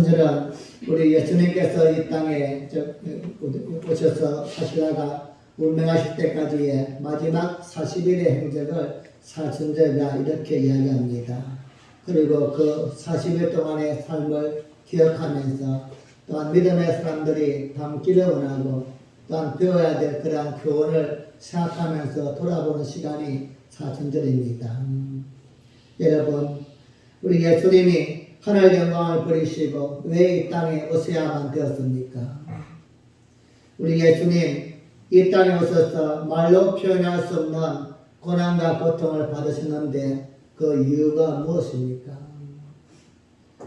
사순절은 우리 예수님께서 이 땅에 오셔서 사시다가 운명하실 때까지의 마지막 40일의 행적을 사순절이라 이렇게 이야기합니다. 그리고 그 40일 동안의 삶을 기억하면서 또한 믿음의 사람들이 담기를 원하고 또한 배워야 될 그러한 교훈을 생각하면서 돌아보는 시간이 사순절입니다. 여러분, 우리 예수님이 하늘 영광을 버리시고 왜 이 땅에 오셔야만 되었습니까? 우리 예수님 이 땅에 오셔서 말로 표현할 수 없는 고난과 고통을 받으셨는데 그 이유가 무엇입니까?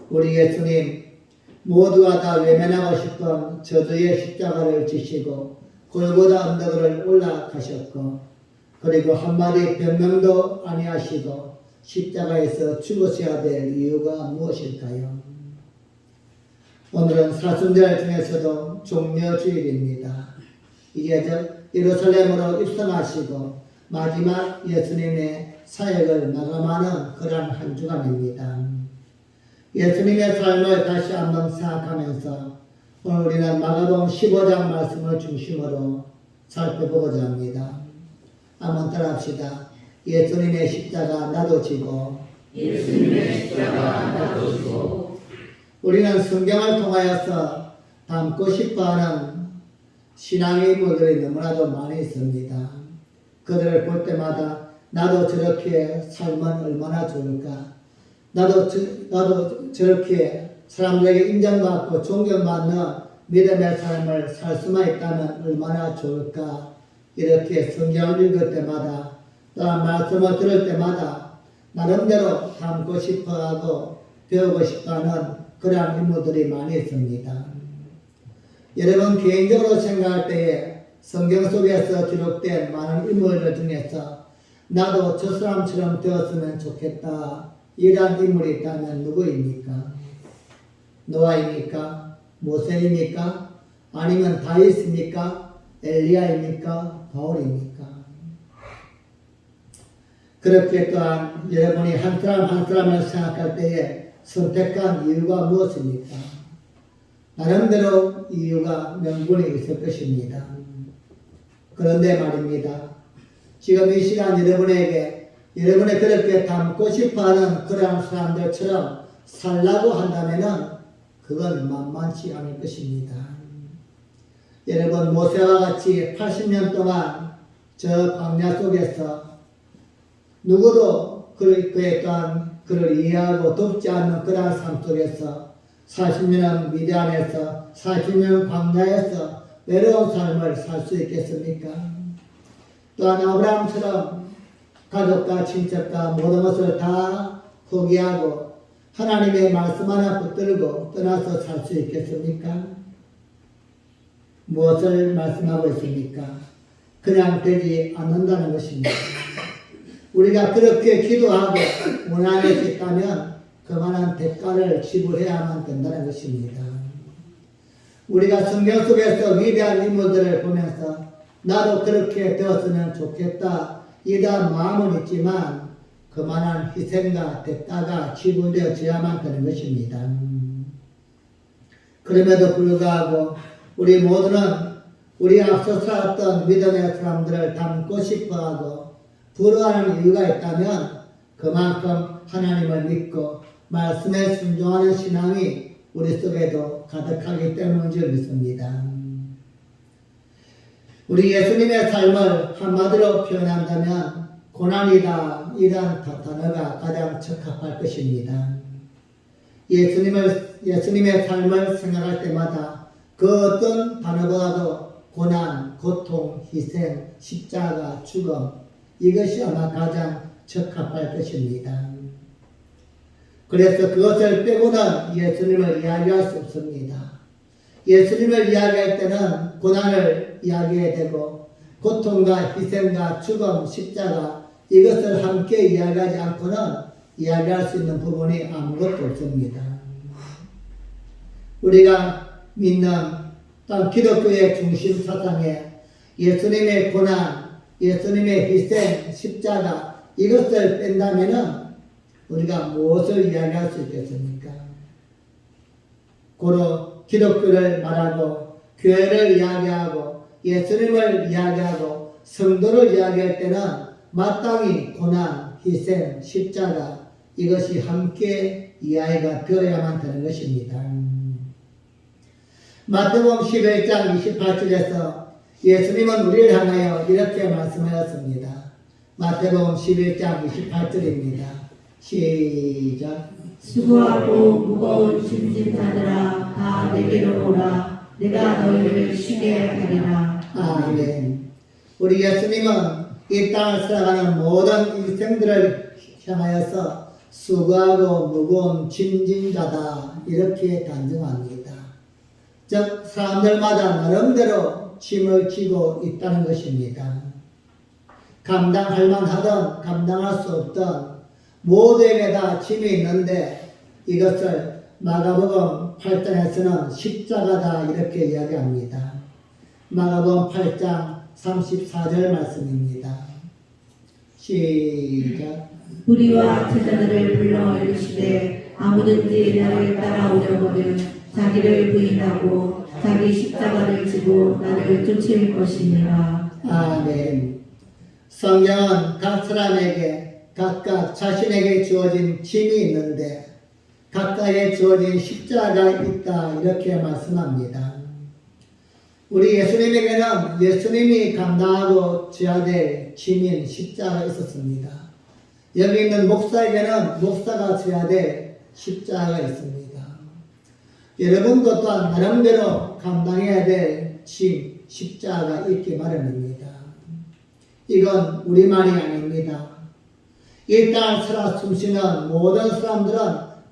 우리 예수님 모두가 다 외면하고 싶은 저주의 십자가를 지시고 골고다 언덕을 올라가셨고 그리고 한마디 변명도 아니하시고 십자가에서 죽으셔야 될 이유가 무엇일까요? 오늘은 사순절 중에서도 종려주일입니다. 이제 예루살렘으로 입성하시고 마지막 예수님의 사역을 마감하는 그러한 한 주간입니다. 예수님의 삶을 다시 한번 생각하면서 오늘 우리는 마가복음 15장 말씀을 중심으로 살펴보고자 합니다. 한번 따라합시다. 예수님의 십자가 나도 지고 예수님의 십자가 나도 지고 우리는 성경을 통하여서 닮고 싶어하는 신앙의 인물들이 너무나도 많이 있습니다. 그들을 볼 때마다 나도 저렇게 살면 얼마나 좋을까? 나도 저렇게 사람들에게 인정받고 존경받는 믿음의 삶을 살 수만 있다면 얼마나 좋을까? 이렇게 성경을 읽을 때마다 또한 말씀을 들을 때마다 나름대로 닮고 싶어하고 배우고 싶어하는 그러한 인물들이 많이 있습니다. 여러분 개인적으로 생각할 때에 성경 속에서 기록된 많은 인물들 중에서 나도 저 사람처럼 되었으면 좋겠다 이러한 인물이 있다면 누구입니까? 노아입니까? 모세입니까? 아니면 다윗입니까? 엘리야입니까? 바울입니까? 그렇게 또한 여러분이 한 사람 한 사람을 생각할 때에 선택한 이유가 무엇입니까? 나름대로 이유가 명분이 있을 것입니다. 그런데 말입니다. 지금 이 시간 여러분에게 여러분이 그렇게 닮고 싶어하는 그러한 사람들처럼 살라고 한다면 그건 만만치 않을 것입니다. 여러분 모세와 같이 80년 동안 저 광야 속에서 누구도 그의 또한 그를 이해하고 돕지 않는 그러한 삶 속에서 40년은 미디안에서 40년 광야에서 외로운 삶을 살 수 있겠습니까? 또한 아브라함처럼 가족과 친척과 모든 것을 다 포기하고 하나님의 말씀 하나 붙들고 떠나서 살 수 있겠습니까? 무엇을 말씀하고 있습니까? 그냥 되지 않는다는 것입니다. 우리가 그렇게 기도하고 원하는 것이 있다면 그만한 대가를 지불해야만 된다는 것입니다. 우리가 성경 속에서 위대한 인물들을 보면서 나도 그렇게 되었으면 좋겠다 이러한 마음은 있지만 그만한 희생과 대가가 지불되어져야만 되는 것입니다. 그럼에도 불구하고 우리 모두는 우리 앞서 살았던 믿음의 사람들을 닮고 싶어하고 부러워하는 이유가 있다면 그만큼 하나님을 믿고 말씀에 순종하는 신앙이 우리 속에도 가득하기 때문인 줄 믿습니다. 우리 예수님의 삶을 한마디로 표현한다면 고난이다 이런 단어가 가장 적합할 것입니다. 예수님의 삶을 생각할 때마다 그 어떤 단어보다도 고난, 고통, 희생, 십자가, 죽음 이것이 아마 가장 적합할 것입니다. 그래서 그것을 빼고는 예수님을 이야기할 수 없습니다. 예수님을 이야기할 때는 고난을 이야기해야 되고 고통과 희생과 죽음, 십자가 이것을 함께 이야기하지 않고는 이야기할 수 있는 부분이 아무것도 없습니다. 우리가 믿는 또한 기독교의 중심 사상에 예수님의 고난, 예수님의 희생, 십자가 이것을 뺀다면은 우리가 무엇을 이야기할 수 있겠습니까? 고로 기독교를 말하고 교회를 이야기하고 예수님을 이야기하고 성도를 이야기할 때는 마땅히 고난, 희생, 십자가 이것이 함께 이야기가 되어야만 되는 것입니다. 마태복음 11장 28절에서 예수님은 우리를 향하여 이렇게 말씀하였습니다. 마태복음 11장 28절입니다. 시작. 수고하고 무거운 짐진 자들아 다 내게로 오라. 내가 너희를 쉬게 하리라. 아멘. 우리 예수님은 이 땅을 살아가는 모든 인생들을 향하여서 수고하고 무거운 짐진 자다 이렇게 단정합니다. 즉 사람들마다 나름대로 짐을 지고 있다는 것입니다. 감당할 만하든 감당할 수 없든 모두에게 다 짐이 있는데 이것을 마가복음 8장에서는 십자가다 이렇게 이야기합니다. 마가복음 8장 34절 말씀입니다. 시작. 우리와 제자들을 불러 이르시되 아무든지 나를 따라오려거든 자기를 부인하고 자기 십자가를 지고 나를 쫓을 것이니라. 아멘. 성경은 각 사람에게 각각 자신에게 주어진 짐이 있는데 각각에 주어진 십자가가 있다 이렇게 말씀합니다. 우리 예수님에게는 예수님이 감당하고 져야 될 짐인 십자가가 있었습니다. 여기 있는 목사에게는 목사가 져야 될 십자가가 있습니다. 여러분도 또한 나름대로 감당해야 될 짐, 십자가가 있기 마련입니다. 이건 우리말이 아닙니다. 이 땅을 살아 숨쉬는 모든 사람들은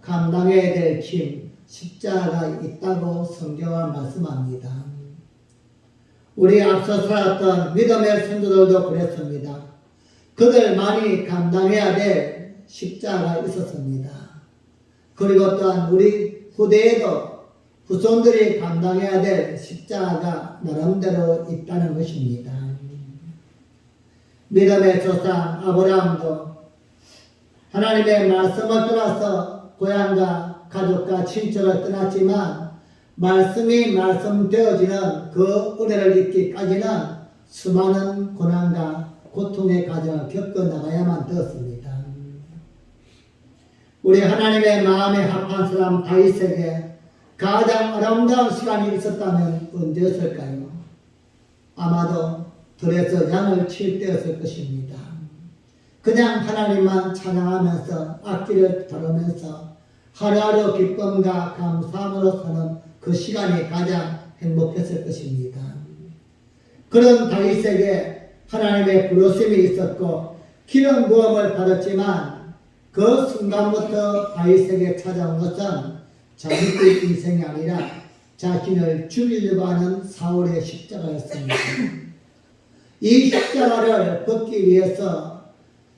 감당해야 될 짐, 십자가가 있다고 성경은 말씀합니다. 우리 앞서 살았던 믿음의 선조들도 그랬습니다. 그들만이 감당해야 될 십자가가 있었습니다. 그리고 또한 우리 후대에도 후손들이 감당해야 될 십자가가 나름대로 있다는 것입니다. 믿음의 조상 아브라함도 하나님의 말씀을 떠나서 고향과 가족과 친척을 떠났지만 말씀이 말씀되어지는 그 은혜를 잊기까지는 수많은 고난과 고통의 과정을 겪어나가야만 되었습니다. 우리 하나님의 마음에 합한 사람 다윗에게 가장 아름다운 시간이 있었다면 언제였을까요? 아마도 들에서 양을 칠 때였을 것입니다. 그냥 하나님만 찬양하면서 악기를 다루면서 하루하루 기쁨과 감사함으로 사는 그 시간이 가장 행복했을 것입니다. 그런 다윗에게 하나님의 부르심이 있었고 기름 부음을 받았지만 그 순간부터 다윗에게 찾아온 것은 자기의 인생이 아니라 자신을 죽이려고 하는 사울의 십자가였습니다. 이 십자가를 벗기 위해서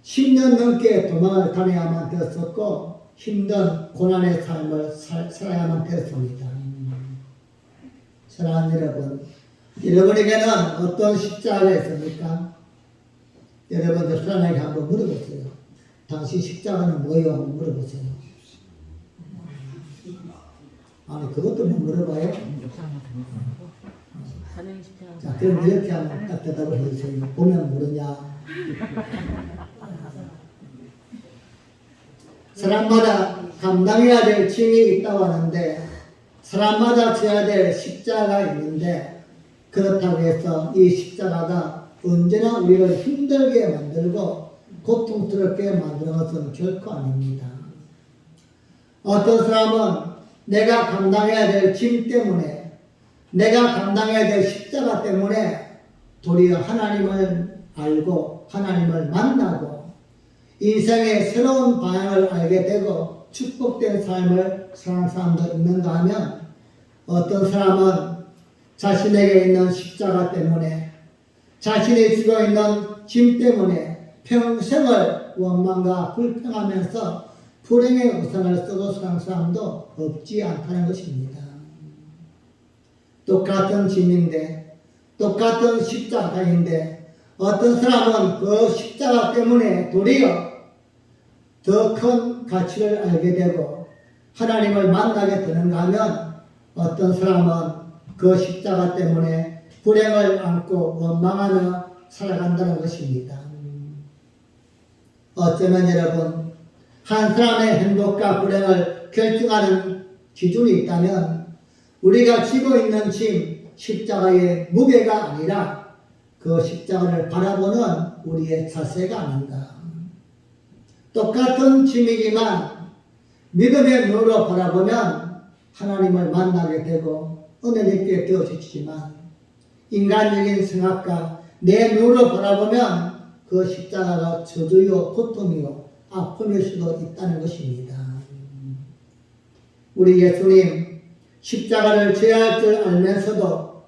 10년 넘게 도망을 다녀야만 되었었고 힘든 고난의 삶을 살아야만 되었습니다. 사랑하는 여러분, 여러분에게는 어떤 십자가가 있습니까? 여러분들 사람에게 한번 물어보세요. 당신 십자가는 뭐예요? 한번 물어보세요. 아니 그것도 못 물어봐요? 자, 그럼 이렇게 한번 딱 대답을 해주세요. 보면 모르냐? 사람마다 감당해야 될 짐이 있다고 하는데 사람마다 져야 될 십자가가 있는데 그렇다고 해서 이 십자가가 언제나 우리를 힘들게 만들고 고통스럽게 만드는 것은 결코 아닙니다. 어떤 사람은 내가 감당해야 될 짐 때문에 내가 감당해야 될 십자가 때문에 도리어 하나님을 알고 하나님을 만나고 인생의 새로운 방향을 알게 되고 축복된 삶을 사는 사람도 있는가 하면 어떤 사람은 자신에게 있는 십자가 때문에 자신이 지고 있는 짐 때문에 평생을 원망과 불평하면서 불행의 우산을 쓰고 사는 사람도 없지 않다는 것입니다. 똑같은 짐인데 똑같은 십자가인데 어떤 사람은 그 십자가 때문에 도리어 더 큰 가치를 알게 되고 하나님을 만나게 되는가 하면 어떤 사람은 그 십자가 때문에 불행을 안고 원망하며 살아간다는 것입니다. 어쩌면 여러분, 한 사람의 행복과 불행을 결정하는 기준이 있다면 우리가 지고 있는 짐, 십자가의 무게가 아니라 그 십자가를 바라보는 우리의 자세가 아닌가. 똑같은 짐이지만 믿음의 눈으로 바라보면 하나님을 만나게 되고 은혜를 입게 되어지지만 인간적인 생각과 내 눈으로 바라보면 그 십자가가 저주요 고통이요 아픔일 수도 있다는 것입니다. 우리 예수님 십자가를 져야 할 줄 알면서도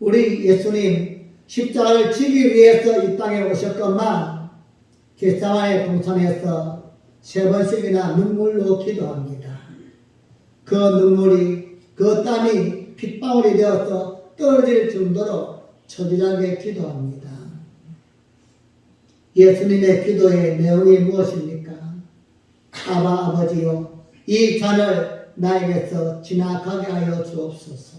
우리 예수님 십자가를 지기 위해서 이 땅에 오셨건만 겟세마네 동산에서 3번씩이나 눈물로 기도합니다. 그 눈물이 그 땀이 핏방울이 되어서 떨어질 정도로 처절하게 기도합니다. 예수님의 기도의 내용이 무엇입니까? 아바 아버지요, 이 잔을 나에게서 지나가게 하여 주옵소서.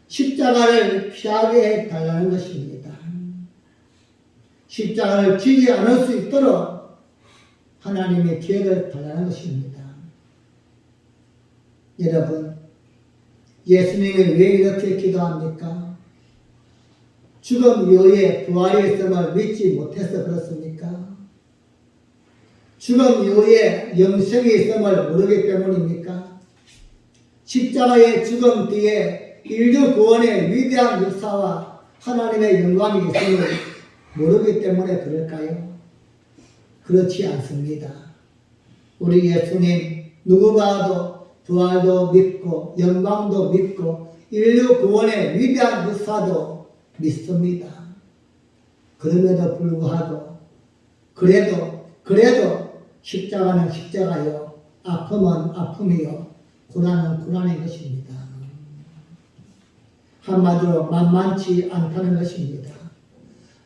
십자가를 피하게 해달라는 것입니다. 십자가를 지지 않을 수 있도록 하나님의 기회를 달라는 것입니다. 여러분, 예수님이 왜 이렇게 기도합니까? 죽음 이후에 부활이 있음을 믿지 못해서 그렇습니까? 죽음 이후에 영생이 있음을 모르기 때문입니까? 십자가의 죽음 뒤에 인류 구원의 위대한 역사와 하나님의 영광이 있음을 모르기 때문에 그럴까요? 그렇지 않습니다. 우리 예수님 누구봐도 부활도 믿고 영광도 믿고 인류 구원의 위대한 역사도 믿습니다. 그럼에도 불구하고 그래도 십자가는 십자가요, 아픔은 아픔이요, 고난은 고난인 것입니다. 한마디로 만만치 않다는 것입니다.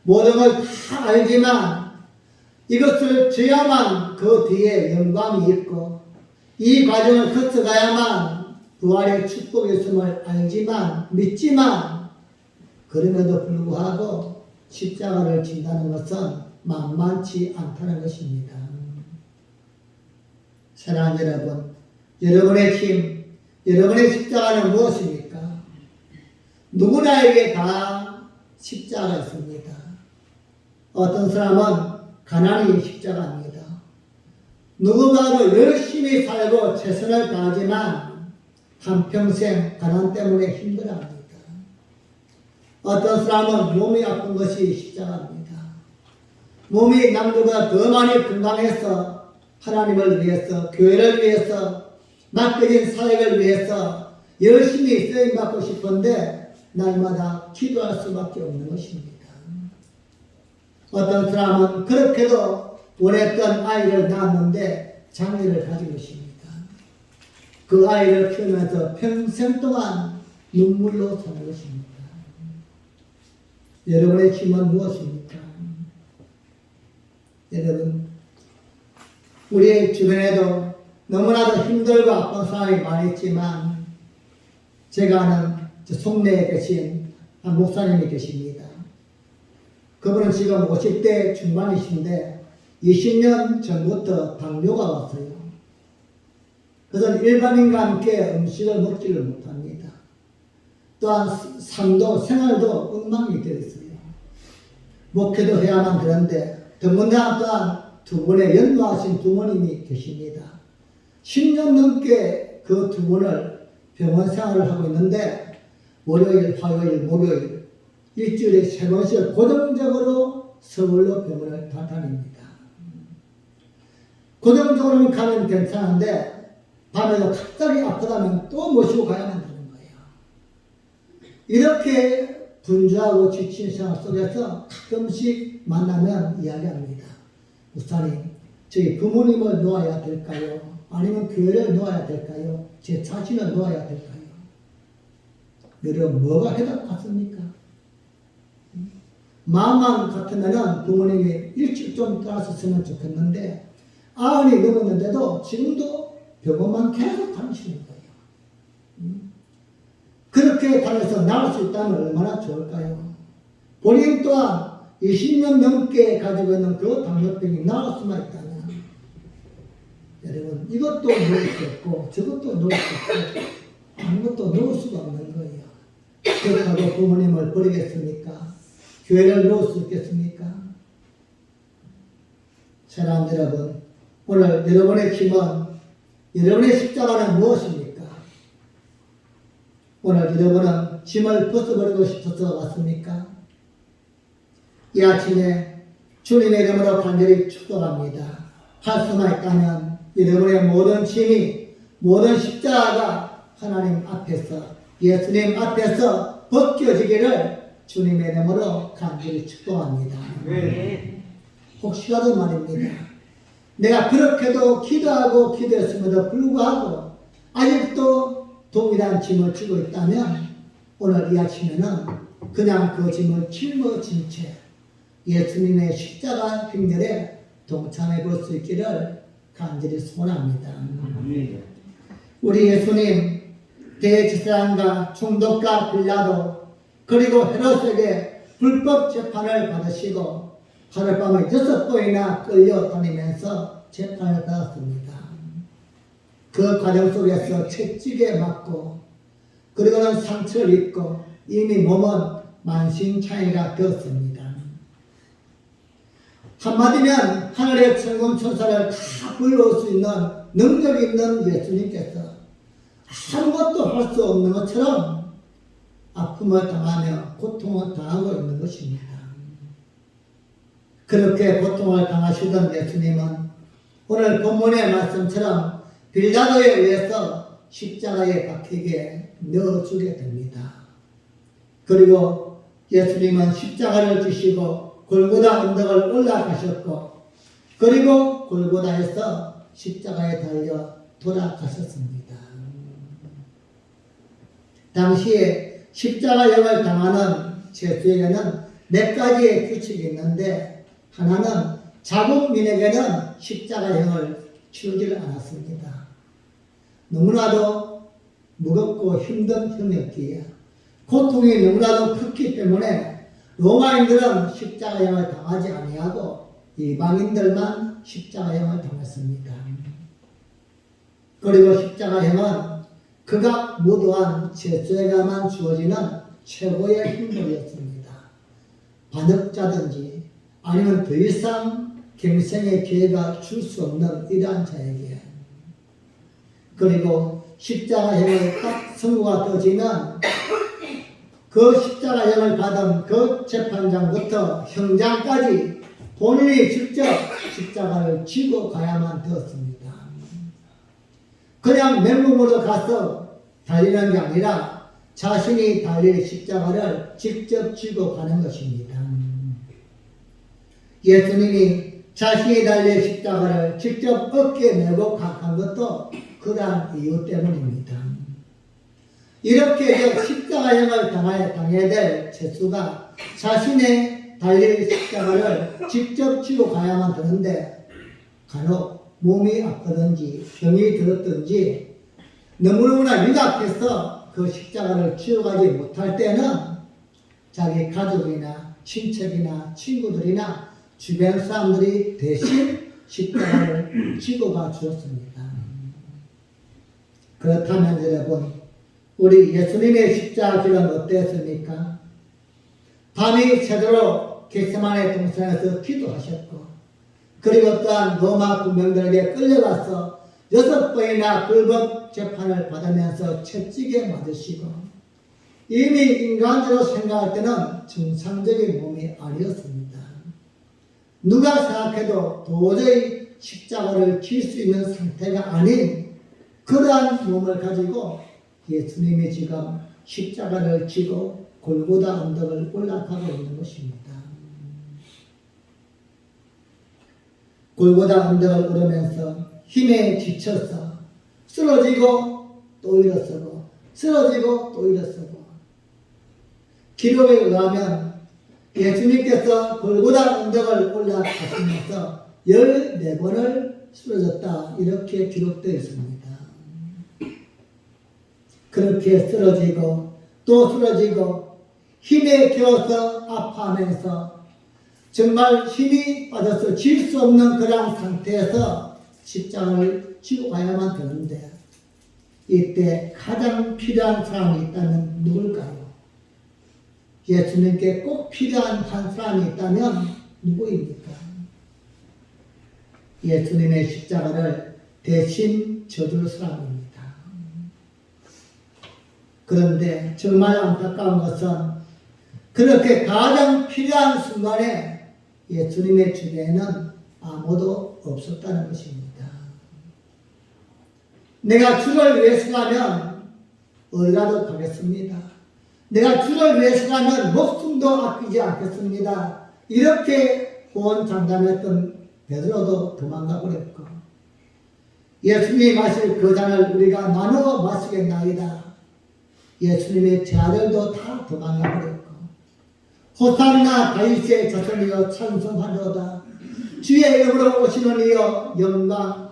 모든 걸 다 알지만 이것을 져야만 그 뒤에 영광이 있고 이 과정을 거쳐가야만 부활의 축복이 있음을 알지만 믿지만 그럼에도 불구하고 십자가를 진다는 것은 만만치 않다는 것입니다. 사랑하는 여러분, 여러분의 힘, 여러분의 십자가는 무엇입니까? 누구나에게 다 십자가가 있습니다. 어떤 사람은 가난이 십자가입니다. 누구봐도 열심히 살고 최선을 다하지만 한평생 가난 때문에 힘들어합니다. 어떤 사람은 몸이 아픈 것이 십자가입니다. 몸이 남들보다 더 많이 건강해서 하나님을 위해서, 교회를 위해서, 맡겨진 사역을 위해서 열심히 쓰임받고 싶은데 날마다 기도할 수밖에 없는 것입니다. 어떤 사람은 그렇게도 원했던 아이를 낳았는데 장애를 가진 것입니다. 그 아이를 키우면서 평생 동안 눈물로 사는 것입니다. 여러분의 힘은 무엇입니까? 여러분, 우리 주변에도 너무나도 힘들고 아픈 사람이 많이 있지만 제가 아는 송내에 계신 한 목사님이 계십니다. 그분은 지금 50대 중반이신데 20년 전부터 당뇨가 왔어요. 그래서 일반인과 함께 음식을 먹지를 못합니다. 또한 삶도 생활도 엉망이 되어 있어요. 목회도 해야만 되는데 더군다나 또한 두 분의 연로하신 부모님이 계십니다. 10년 넘게 그 두 분을 병원 생활을 하고 있는데 월요일, 화요일, 목요일 일주일에 3번씩 고정적으로 서울로 병원을 다닙니다. 고정적으로 가면 괜찮은데 밤에도 갑자기 아프다면 또 모시고 가야만 되는 거예요. 이렇게 분주하고 지친 생활 속에서 가끔씩 만나면 이야기합니다. 목사님, 저희 부모님을 놓아야 될까요? 아니면 교회를 놓아야 될까요? 제 자신을 놓아야 될까요? 여러분, 뭐가 해답 같습니까? 마음만 같으면 부모님이 일찍 좀 떠났었으면 좋겠는데 90이 넘었는데도 지금도 병원만 계속 다니시는 거예요. 그렇게 당해서 나을 수 있다면 얼마나 좋을까요? 본인 또한 20년 넘게 가지고 있는 그 당뇨병이 나을 수만 있다면 여러분 이것도 놓을 수 없고 저것도 놓을 수 없고 아무것도 놓을 수가 없는 거예요. 그렇다고 부모님을 버리겠습니까? 교회를 놓을 수 있겠습니까? 사랑하는 여러분, 오늘 여러분의 힘은 여러분의 십자가는 무엇입니까? 오늘 여러분은 짐을 벗어버리고 싶어서 왔습니까? 이 아침에 주님의 이름으로 간절히 축복합니다. 할 수만 있다면 여러분의 모든 짐이 모든 십자가가 하나님 앞에서 예수님 앞에서 벗겨지기를 주님의 이름으로 간절히 축복합니다. 혹시라도 말입니다. 내가 그렇게도 기도하고 기도했음에도 불구하고 아직도 동일한 짐을 지고 있다면 오늘 이 아침에는 그냥 그 짐을 짊어진 채 예수님의 십자가 행렬에 동참해 볼 수 있기를 간절히 소원합니다. 우리 예수님 대제사장과 총독과 빌라도 그리고 헤롯에게 불법 재판을 받으시고 하룻밤에 6번이나 끌려다니면서 재판을 받았습니다. 그 과정 속에서 채찍에 맞고 그리고는 상처를 입고 이미 몸은 만신창이가 되었습니다. 한마디면 하늘의 천군 천사를 다 불러올 수 있는 능력 있는 예수님께서 아무것도 할 수 없는 것처럼 아픔을 당하며 고통을 당하고 있는 것입니다. 그렇게 고통을 당하시던 예수님은 오늘 본문의 말씀처럼 빌라도에 의해서 십자가에 박히게 넣어주게 됩니다. 그리고 예수님은 십자가를 지시고 골고다 언덕을 올라가셨고 그리고 골고다에서 십자가에 달려 돌아가셨습니다. 당시에 십자가형을 당하는 죄수에게는 몇 가지의 규칙이 있는데 하나는 자국민에게는 십자가형을 치르지를 않았습니다. 너무나도 무겁고 힘든 형이었기에 고통이 너무나도 컸기 때문에 로마인들은 십자가형을 당하지 아니하고 이방인들만 십자가형을 당했습니다. 그리고 십자가형은 극악 무도한 죄수에게만 주어지는 최고의 형벌이었습니다. 반역자든지 아니면 더 이상 경생의 기회가 줄 수 없는 이러한 자에게 그리고 십자가형을 딱 선고가 떠지면 그 십자가형을 받은 그 재판장부터 형장까지 본인이 직접 십자가를 지고 가야만 되었습니다. 그냥 맨몸으로 가서 달리는 게 아니라 자신이 달릴 십자가를 직접 지고 가는 것입니다. 예수님이 자신이 달릴 십자가를 직접 어깨에 메고 간 것도 그러한 이유 때문입니다. 이렇게 십자가형을 당해야 될 죄수가 자신의 달릴 십자가를 직접 지고 가야만 되는데 간혹 몸이 아프든지 병이 들었든지 너무너무나 위급해서 그 십자가를 지어가지 못할 때는 자기 가족이나 친척이나 친구들이나 주변 사람들이 대신 십자가를 지고 가 주었습니다. 그렇다면 여러분 우리 예수님의 십자가 길은 어땠습니까? 밤이 새도록 겟세마네 동산에서 기도하셨고 그리고 또한 로마 군병들에게 끌려가서 6번이나 불법 재판을 받으면서 채찍에 맞으시고 이미 인간적으로 생각할 때는 정상적인 몸이 아니었습니다. 누가 생각해도 도저히 십자가를 질 수 있는 상태가 아닌 그러한 몸을 가지고 예수님이 지금 십자가를 지고 골고다 언덕을 올라가고 있는 것입니다. 골고다 언덕을 오르면서 힘에 지쳐서 쓰러지고 또 일어서고 쓰러지고 또 일어서고 기록에 의하면 예수님께서 골고다 언덕을 올라가시면서 14번을 쓰러졌다 이렇게 기록되어 있습니다. 그렇게 쓰러지고 또 쓰러지고 힘에 겨워서 아파하면서 정말 힘이 빠져서 질 수 없는 그런 상태에서 십자가를 지고 가야만 되는데 이때 가장 필요한 사람이 있다면 누굴까요? 예수님께 꼭 필요한 한 사람이 있다면 누구입니까? 예수님의 십자가를 대신 져줄 사람입니다. 그런데 정말 안타까운 것은 그렇게 가장 필요한 순간에 예수님의 주변에는 아무도 없었다는 것입니다. 내가 주를 위해서 가면 어디라도 가겠습니다. 내가 주를 위해서 가면 목숨도 아끼지 않겠습니다. 이렇게 호언장담했던 베드로도 도망가 버렸고 예수님이 마실 그 잔을 우리가 나누어 마시겠나이다. 예수님의 제자들도 다 도망가 버렸고 호산나 다윗의 자손이여 찬송하리로다. 주의 이름으로 오시는 이여 영광.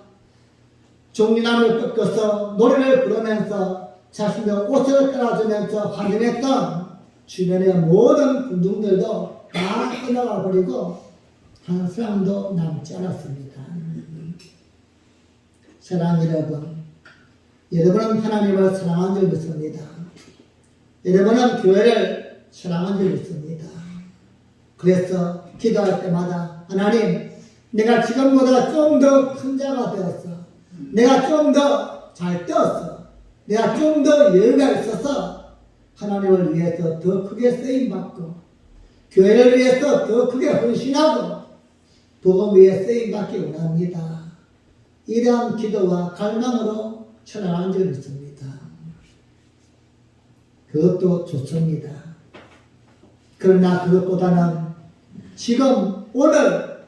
종려나무를 꺾어서 노래를 부르면서 자신의 옷을 깔아주면서 환영했던 주변의 모든 군중들도 다 떠나가 버리고 한 사람도 남지 않았습니다. 사랑하는 여러분, 여러분은 하나님을 사랑하는 줄 믿습니다. 여러분은 교회를 사랑하는 줄 믿습니다. 그래서 기도할 때마다 하나님, 내가 지금보다 좀 더 큰 자가 되었어. 내가 좀 더 잘 되었어. 내가 좀 더 여유가 있어서 하나님을 위해서 더 크게 쓰임받고 교회를 위해서 더 크게 헌신하고 복음 위에 쓰임받기 원합니다. 이러한 기도와 갈망으로 천안한 줄 믿습니다. 그것도 좋습니다. 그러나 그것보다는 지금 오늘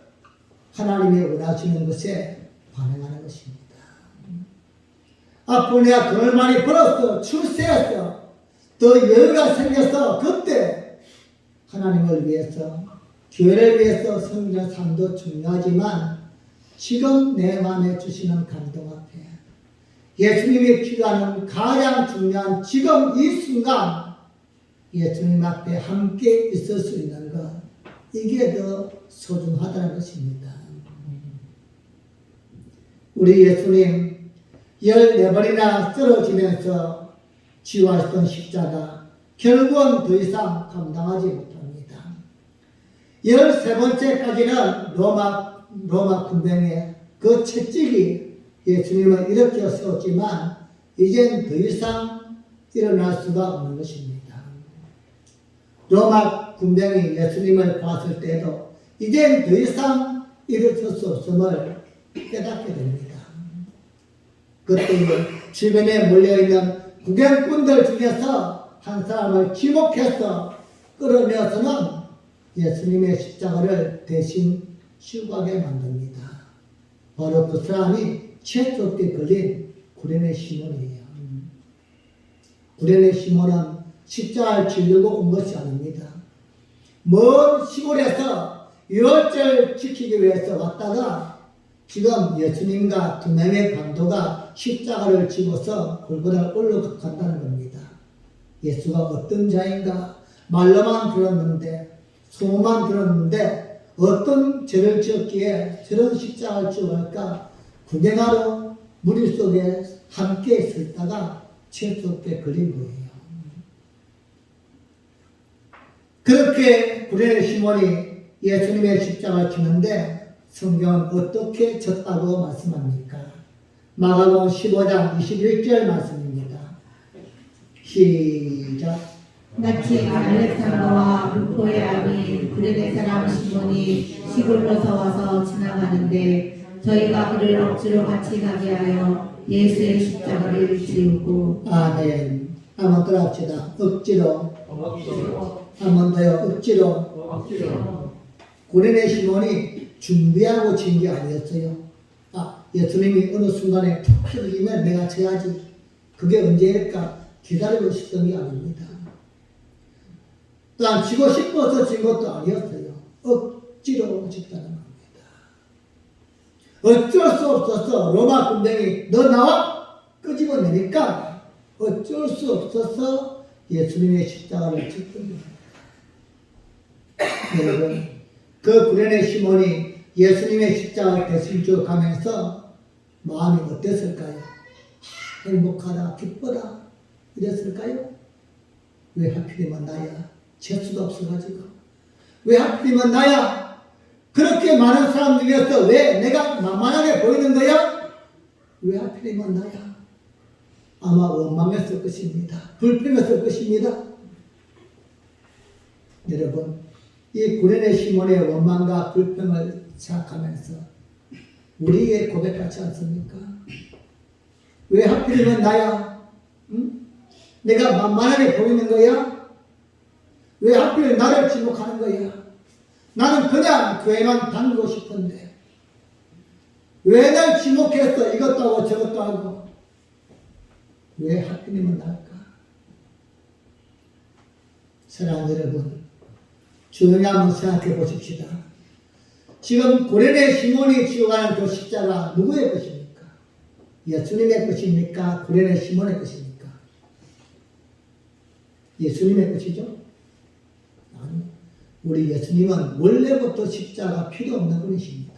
하나님이 원하시는 것에 반응하는 것입니다. 앞으로 내가 돈을 많이 벌었어, 출세했어, 더 여유가 생겨서 그때 하나님을 위해서, 교회를 위해서 섬기는 삶도 중요하지만 지금 내 마음에 주시는 감동 앞에 예수님이 필요한 가장 중요한 지금 이 순간 예수님 앞에 함께 있을 수 있는 것, 이게 더 소중하다는 것입니다. 우리 예수님 14번이나 쓰러지면서 지워하셨던 십자가 결국은 더 이상 감당하지 못합니다. 13번째까지는 로마 군병의 그 채찍이 예수님을 일으켜 세웠지만 이젠 더 이상 일어날 수가 없는 것입니다. 로마 군병이 예수님을 봤을 때도 이젠 더 이상 일어설 수 없음을 깨닫게 됩니다. 그때 주변에 몰려있는 구경꾼들 중에서 한 사람을 지목해서 끌어내어서는 예수님의 십자가를 대신 지고 가게 만듭니다. 바로 그 사람이 채찍에 걸린 구레네 시몬이에요. 구레네 시몬은 십자가를 지려고 온 것이 아닙니다. 먼 시골에서 유월절 지키기 위해서 왔다가 지금 예수님과 두 명의 강도가 십자가를 지고서 골고다를 올라간다는 겁니다. 예수가 어떤 자인가 말로만 들었는데 소문만 들었는데 어떤 죄를 지었기에 저런 십자가를 지고 갈까 구경하러 무리 속에 함께 있었다가 채찍에 걸린 거예요. 그렇게 구레네 시몬이 예수님의 십자가를 지는데 성경은 어떻게 졌다고 말씀합니까? 마가복음 15장 21절 말씀입니다. 시작. 마치 알렉산더와 루포의 아비인 구레네 사람 시몬이 시골로서 와서 지나가는데 저희가 그를 억지로 같이 가게 하여 예수의 십자가를 지우고. 아멘. 한번 더 합시다. 억지로. 한번 더요. 억지로. 구레네 시몬이 준비하고 진 게 아니었어요. 예수님이 어느 순간에 툭 휘둘리면 내가 져야지. 그게 언제일까? 기다리고 싶던 게 아닙니다. 또한 지고 싶어서 진 것도 아니었어요. 억지로 짓다는 겁니다. 어쩔 수 없어서 로마 군병이 너 나와 끄집어내니까 어쩔 수 없어서 예수님의 십자가를 짓습니다. 여러분, 그 구레네 시몬이 예수님의 십자가를 대신 져 가면서 마음이 어땠을까요? 행복하다, 기쁘다 이랬을까요? 왜 하필이면 나야? 재수도 없어가지고. 왜 하필이면 나야? 그렇게 많은 사람 중에서 왜 내가 만만하게 보이는 거야? 왜 하필이면 나야? 아마 원망했을 것입니다. 불평했을 것입니다. 여러분, 이 구레네 시몬의 원망과 불평을 생각하면서 우리의 고백 같지 않습니까? 왜 하필이면 나야? 응? 내가 만만하게 보이는 거야? 왜 하필 나를 지목하는 거야? 나는 그냥 교회만 다니고 싶은데 왜 날 지목해서 이것도 하고 저것도 하고 왜 하필이면 날까? 사랑하는 여러분, 조용히 한번 생각해 보십시다. 지금 고레네 시몬이 지어가는 그 십자가 누구의 것입니까? 예수님의 것입니까? 고레네 시몬의 것입니까? 예수님의 것이죠? 아니, 우리 예수님은 원래부터 십자가 필요 없는 분이십니다.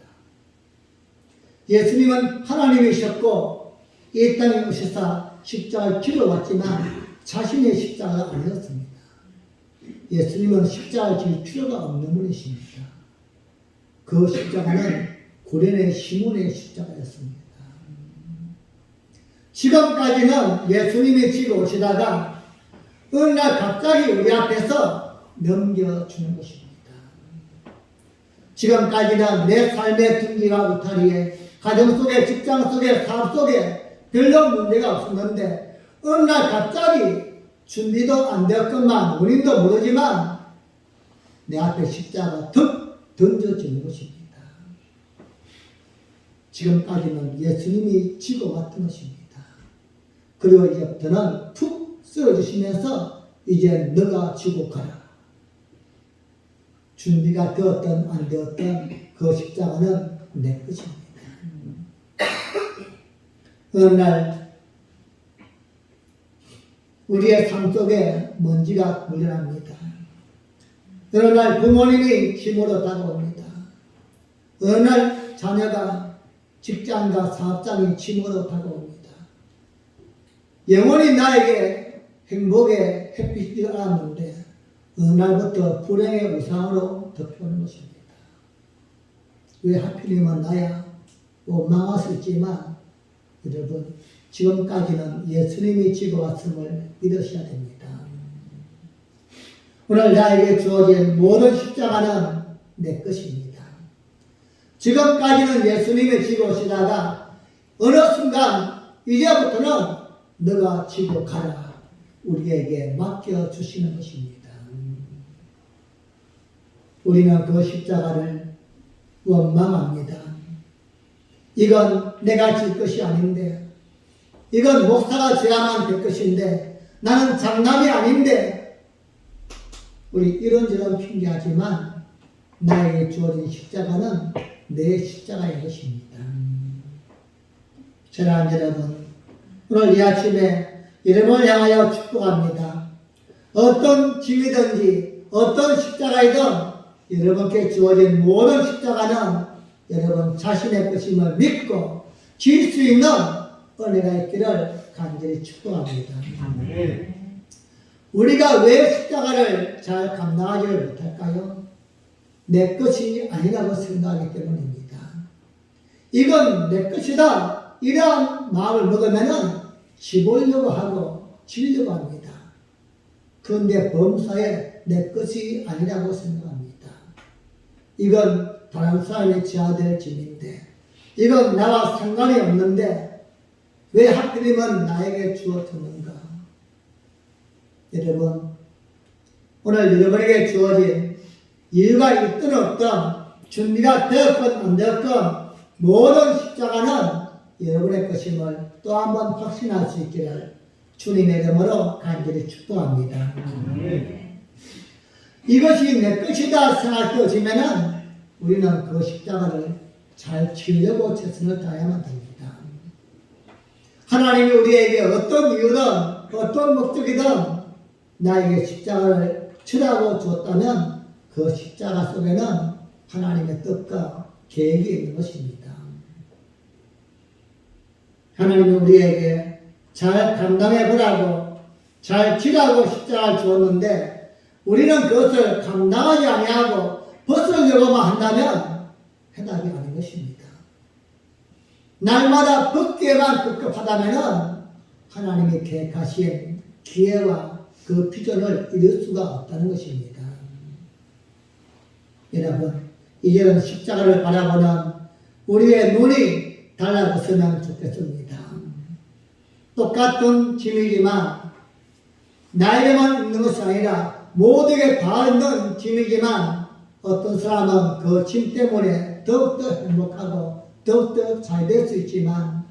예수님은 하나님이셨고 이 땅에 오셔서 십자가를 지러 왔지만 자신의 십자가가 아니었습니다. 예수님은 십자가를 질 필요가 없는 분이십니다. 그 십자가는 고레네 시몬의 십자가였습니다. 지금까지는 예수님이 지고 오시다가 어느 날 갑자기 우리 앞에서 넘겨주는 것입니다. 지금까지는 내 삶의 등기와 울타리에 가정 속에 직장 속에 사업 속에 별로 문제가 없었는데 어느 날 갑자기 준비도 안 되었건만 원인도 모르지만 내 앞에 십자가 툭 던져지는 것입니다. 지금까지는 예수님이 지고 왔던 것입니다. 그리고 이제부터는 툭 쓰러지시면서 이제 너가 지고 가라. 준비가 되었든 안 되었든 그 십자가는 내 것입니다. 어느 날 우리의 삶 속에 먼지가 물려납니다. 어느 날 부모님이 힘으로 다가옵니다. 어느 날 자녀가 직장과 사업장이 힘으로 다가옵니다. 영원히 나에게 행복의 햇빛이 알았는데 어느 날부터 불행의 우상으로 덮여오는 것입니다. 왜 하필이면 나야? 원망할 수 있지만 여러분, 지금까지는 예수님이 지고 왔음을 믿으셔야 됩니다. 오늘 나에게 주어진 모든 십자가는 내 것입니다. 지금까지는 예수님이 지고 오시다가 어느 순간 이제부터는 너가 지고 가라. 우리에게 맡겨주시는 것입니다. 우리는 그 십자가를 원망합니다. 이건 내가 질 것이 아닌데, 이건 목사가 져야만 될 것인데, 나는 장남이 아닌데, 우리 이런저런 핑계하지만 나에게 주어진 십자가는 내 십자가인 것입니다. 사랑하는 여러분, 오늘 이 아침에 이름을 향하여 축복합니다. 어떤 짐이든지 어떤 십자가이든 여러분께 주어진 모든 십자가는 여러분 자신의 것임을 믿고 질 수 있는 은혜가 있기를 간절히 축복합니다. 우리가 왜 십자가를 잘 감당하지를 못할까요? 내 것이 아니라고 생각하기 때문입니다. 이건 내 것이다. 이러한 마음을 먹으면 지보려고 하고 지려고 합니다. 그런데 범사에 내 것이 아니라고 생각합니다. 이건 다른 사람이 져야 될 짐인데, 이건 나와 상관이 없는데 왜 하필이면 나에게 주어졌는가? 여러분, 오늘 여러분에게 주어진 이유가 있든 없든 준비가 되었건 안 되었건 모든 십자가는 여러분의 것임을 또 한 번 확신할 수 있기를 주님의 이름으로 간절히 축복합니다. 이것이 내 것이다 생각되어지면은 우리는 그 십자가를 잘 지으려고 최선을 다해야만 됩니다. 하나님이 우리에게 어떤 이유든 어떤 목적이든 나에게 십자가를 치라고 줬다면 그 십자가 속에는 하나님의 뜻과 계획이 있는 것입니다. 하나님이 우리에게 잘 감당해 보라고 잘 지라고 십자가를 주었는데 우리는 그것을 감당하지 아니하고 벗으려고만 한다면 해답이 아닌 것입니다. 날마다 벗기에만 급급하다면 하나님이 계획하신 기회와 그 비전을 이룰 수가 없다는 것입니다. 여러분, 이제는 십자가를 바라보는 우리의 눈이 달라졌으면 좋겠습니다. 똑같은 짐이지만 나에게만 있는 것이 아니라 모두에게 다 있는 짐이지만 어떤 사람은 그 짐 때문에 더욱더 행복하고 더욱더 잘 될 수 있지만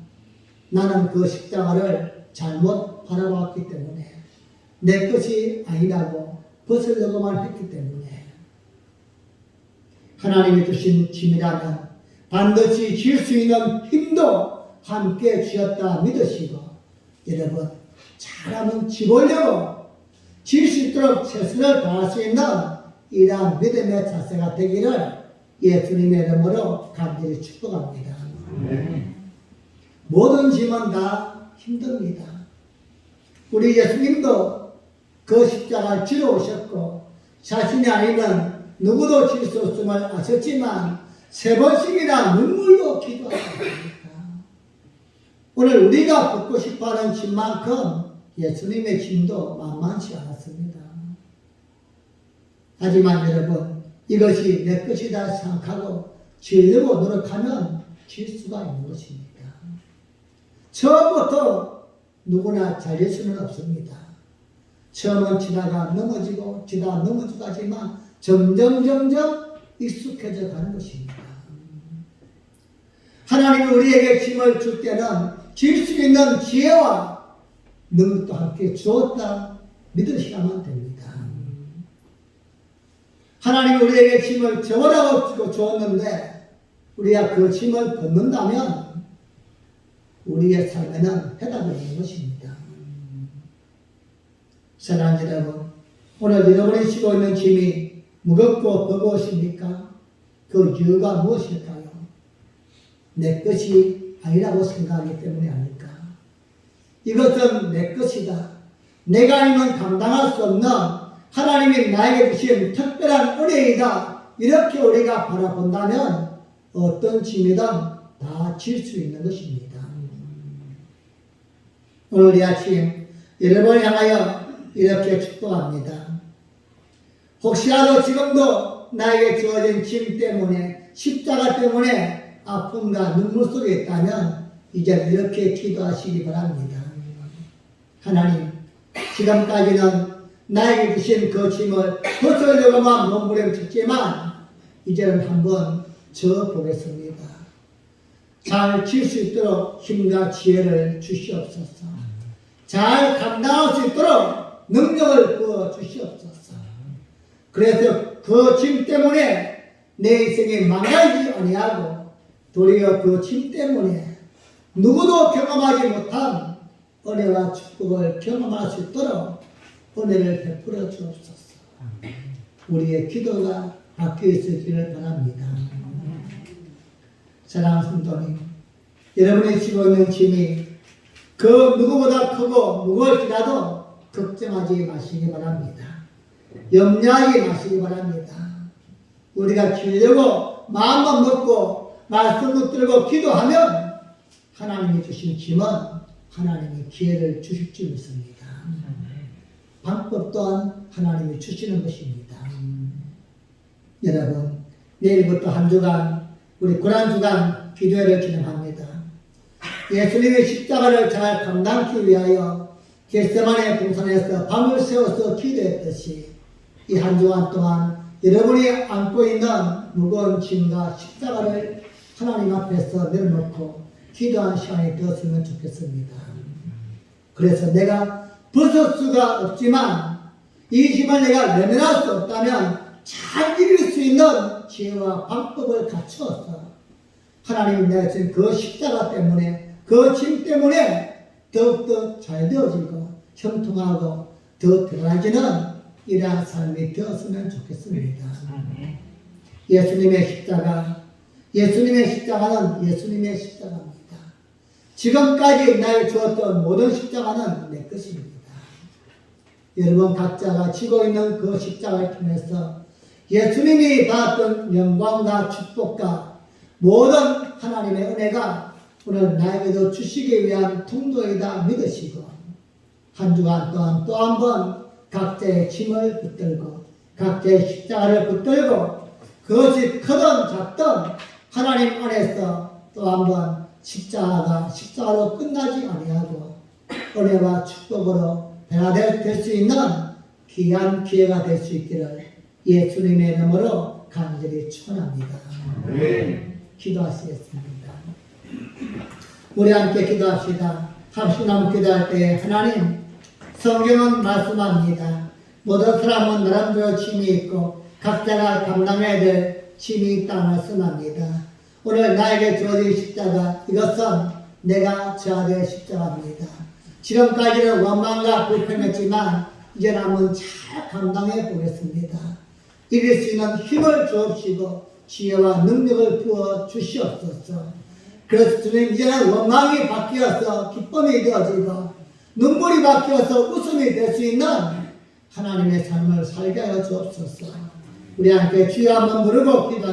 나는 그 십자가를 잘못 바라봤기 때문에 내 것이 아니라고 벗으려고만 했기 때문에 하나님이 주신 짐이라면 반드시 질 수 있는 힘도 함께 주셨다 믿으시고 여러분 잘하면 지보려고 질 수 있도록 최선을 다할 수 있는 이러한 믿음의 자세가 되기를 예수님의 이름으로 간절히 축복합니다. 모든 짐은 다 힘듭니다. 우리 예수님도 그 십자가를 지러 오셨고 자신이 아니면 누구도 질 수 없음을 아셨지만 3번씩이나 눈물로 기도하셨습니다. 오늘 우리가 벗고 싶어하는 짐만큼 예수님의 짐도 만만치 않았습니다. 하지만 여러분 이것이 내 것이다 생각하고 지으려고 노력하면 질 수가 있는 것입니다. 처음부터 누구나 잘될 수는 없습니다. 처음은 지다가 넘어지고 지다가 넘어지고 하지만 점점 익숙해져 가는 것입니다. 하나님이 우리에게 짐을 줄 때는 질 수 있는 지혜와 능력도 함께 주었다 믿으시면 됩니다. 하나님이 우리에게 짐을 적으라고 주었는데 우리가 그 짐을 벗는다면 우리의 삶에는 해답이 있는 것입니다. 사랑하는 여러분, 오늘 여러분이 지고 있는 짐이 무겁고 버거우십니까? 그 이유가 무엇일까요? 내 것이 아니라고 생각하기 때문이 아닐까? 이것은 내 것이다. 내가 아니면 감당할 수 없는 하나님이 나에게 주신 특별한 은혜이다. 이렇게 우리가 바라본다면 어떤 짐이든 다 질 수 있는 것입니다. 오늘 이 아침 여러분을 향하여 이렇게 축복합니다. 혹시라도 지금도 나에게 주어진 짐 때문에 십자가 때문에 아픔과 눈물 속에 있다면 이제 이렇게 기도하시기 바랍니다. 하나님, 지금까지는 나에게 주신 그 짐을 벗으려고만 몸부림쳤지만 이제는 한번 져보겠습니다. 잘 질 수 있도록 힘과 지혜를 주시옵소서. 잘 감당할 수 있도록 능력을 부어 주시옵소서. 그래서 그 짐 때문에 내 인생이 망가지지 아니하고 도리어 그 짐 때문에 누구도 경험하지 못한 은혜와 축복을 경험할 수 있도록 은혜를 베풀어 주옵소서. 우리의 기도가 바뀌어 있기를 바랍니다. 사랑하는 성도님, 여러분이 지고 있는 짐이 그 누구보다 크고 무거울지라도 걱정하지 마시기 바랍니다. 염려하지 마시기 바랍니다. 우리가 지으려고 마음만 먹고 말씀 붙들고 기도하면 하나님이 주신 짐은 하나님이 기회를 주실 줄 믿습니다. 방법 또한 하나님이 주시는 것입니다. 여러분, 내일부터 한 주간 우리 고난주간 기도회를 진행합니다. 예수님의 십자가를 잘 감당하기 위하여 겟세마네 동산에서 밤을 새워서 기도했듯이 이 한 주간 동안 여러분이 안고 있는 무거운 짐과 십자가를 하나님 앞에서 내려놓고 기도한 시간이 되었으면 좋겠습니다. 그래서 내가 벗을 수가 없지만 이 짐을 내가 내면할 수 없다면 잘 이길 수 있는 지혜와 방법을 갖추어서 하나님이 내가 지금 그 십자가 때문에 그 짐 때문에 더욱더 잘 되어지고 형통하고 더 드러나지는 이러한 삶이 되었으면 좋겠습니다. 예수님의 십자가는 예수님의 십자가입니다. 지금까지 나에 주었던 모든 십자가는 내 것입니다. 여러분 각자가 지고 있는 그 십자가를 통해서 예수님이 받았던 영광과 축복과 모든 하나님의 은혜가 오늘 나에게도 주시기 위한 통로이다 믿으시고 한 주간 동안 또 한 번 각자의 짐을 붙들고 각자의 십자가를 붙들고 그것이 크든 작든 하나님 안에서 또 한 번 십자가로 끝나지 아니하고 은혜와 축복으로 변화될 수 있는 귀한 기회가 될 수 있기를 예수님의 이름으로 간절히 축원합니다. 기도하시겠습니다. 우리 함께 기도합시다. 합심하면 기도할 때 하나님 성경은 말씀합니다. 모든 사람은 나름대로 짐이 있고 각자가 감당해야 될 짐이 있다 말씀합니다. 오늘 나에게 주어진 십자가 이것은 내가 져야 될 십자가입니다. 지금까지는 원망과 불평했지만 이제 남은 잘 감당해 보겠습니다. 이길 수 있는 힘을 주옵시고 지혜와 능력을 부어 주시옵소서. 그래서 주님 이제는 원망이 바뀌어서 기쁨이 되어지고 눈물이 바뀌어서 웃음이 될 수 있는 하나님의 삶을 살게 하여 주옵소서. 우리 함께 주여 한번 부르고 기도